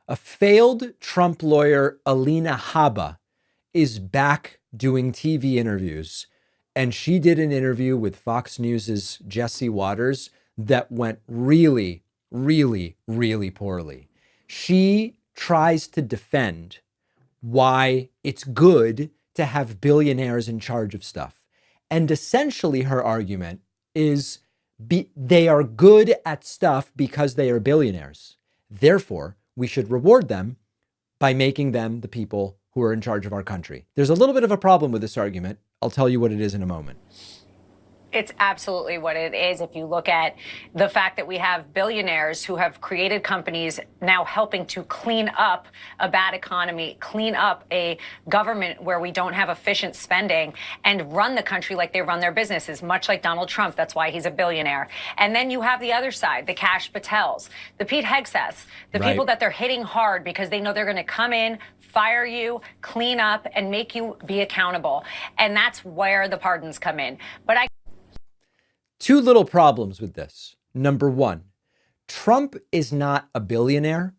A failed Trump lawyer, Alina Habba, is back doing TV interviews. And she did an interview with Fox News's Jesse Waters that went really, really, really poorly. She tries to defend why it's good to have billionaires in charge of stuff. And essentially her argument is they are good at stuff because they are billionaires. Therefore, we should reward them by making them the people who are in charge of our country. There's a little bit of a problem with this argument. I'll tell you what it is in a moment. It's absolutely what it is. If you look at the fact that we have billionaires who have created companies now helping to clean up a bad economy, clean up a government where we don't have efficient spending, and run the country like they run their businesses, much like Donald Trump. That's why he's a billionaire. And then you have the other side, the Cash Patels, the Pete Hegseths, the people that they're hitting hard because they know they're going to come in, fire you, clean up, and make you be accountable. And that's where the pardons come in. But two little problems with this. Number one, Trump is not a billionaire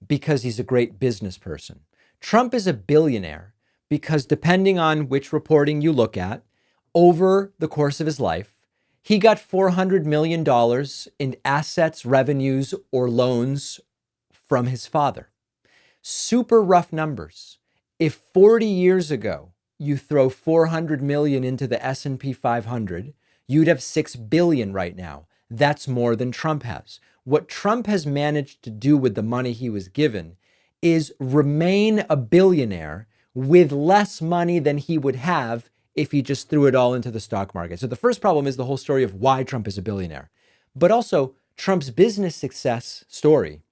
because he's a great business person. Trump is a billionaire because, depending on which reporting you look at, over the course of his life, he got $400 million in assets, revenues, or loans from his father. Super rough numbers. If 40 years ago you throw 400 million into the S&P 500, you'd have 6 billion right now. That's more than Trump has. What Trump has managed to do with the money he was given is remain a billionaire with less money than he would have if he just threw it all into the stock market. So the first problem is the whole story of why Trump is a billionaire. But also, Trump's business success story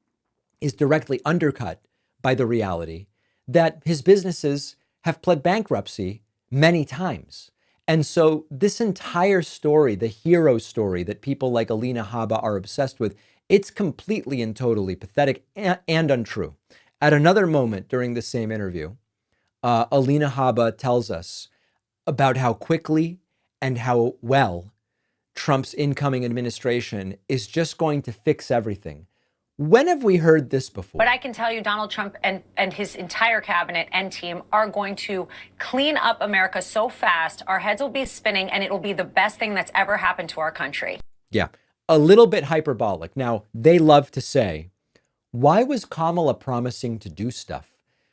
is directly undercut by the reality that his businesses have pled bankruptcy many times. And so this entire story, the hero story that people like Alina Habba are obsessed with, it's completely and totally pathetic and untrue. At another moment during the same interview, Alina Habba tells us about how quickly and how well Trump's incoming administration is just going to fix everything. When have we heard this before? But I can tell you Donald Trump and his entire cabinet and team are going to clean up America so fast, our heads will be spinning, and it'll be the best thing that's ever happened to our country. Yeah, a little bit hyperbolic. Now, they love to say, why was Kamala promising to do stuff?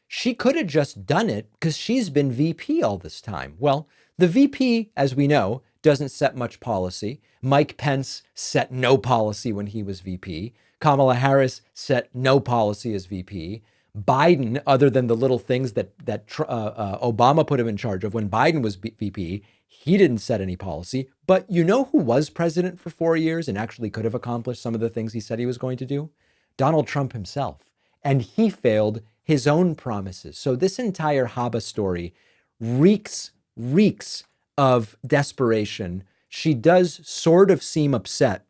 She could have just done it because she's been VP all this time. Well, the VP, as we know, doesn't set much policy. Mike Pence set no policy when he was VP. Kamala Harris set no policy as VP. Biden, other than the little things that Obama put him in charge of when Biden was VP, he didn't set any policy. But you know who was president for 4 years and actually could have accomplished some of the things he said he was going to do? Donald Trump himself. And he failed his own promises. So this entire Habba story reeks of desperation. She does sort of seem upset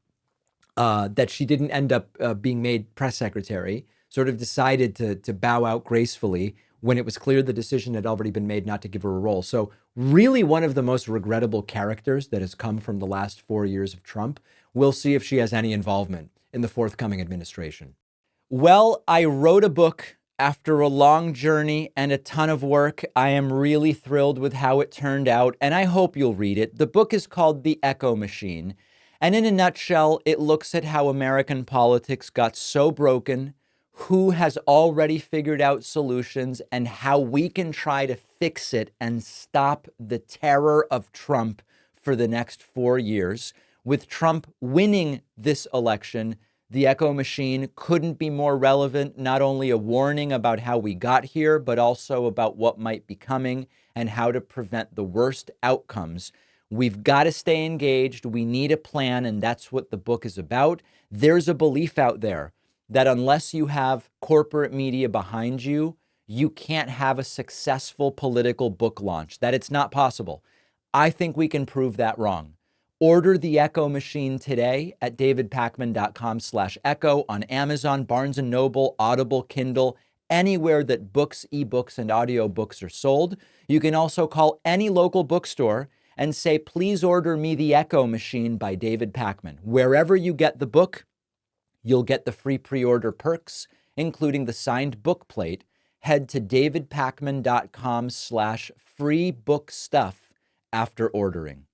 that she didn't end up being made press secretary, sort of decided to bow out gracefully when it was clear the decision had already been made not to give her a role. So really one of the most regrettable characters that has come from the last 4 years of Trump. We'll see if she has any involvement in the forthcoming administration. Well, I wrote a book after a long journey and a ton of work. I am really thrilled with how it turned out, and I hope you'll read it. The book is called The Echo Machine. And in a nutshell, it looks at how American politics got so broken, who has already figured out solutions, and how we can try to fix it and stop the terror of Trump for the next 4 years. With Trump winning this election, The Echo Machine couldn't be more relevant, not only a warning about how we got here, but also about what might be coming and how to prevent the worst outcomes. We've got to stay engaged. We need a plan, and that's what the book is about. There's a belief out there that unless you have corporate media behind you, you can't have a successful political book launch, that it's not possible. I think we can prove that wrong. Order The Echo Machine today at davidpakman.com/echo on Amazon, Barnes & Noble, Audible, Kindle, anywhere that books, ebooks, and audiobooks are sold. You can also call any local bookstore and say, please order me The Echo Machine by David Pakman. Wherever you get the book, you'll get the free pre-order perks including the signed book plate, head to davidpakman.com/free book stuff after ordering.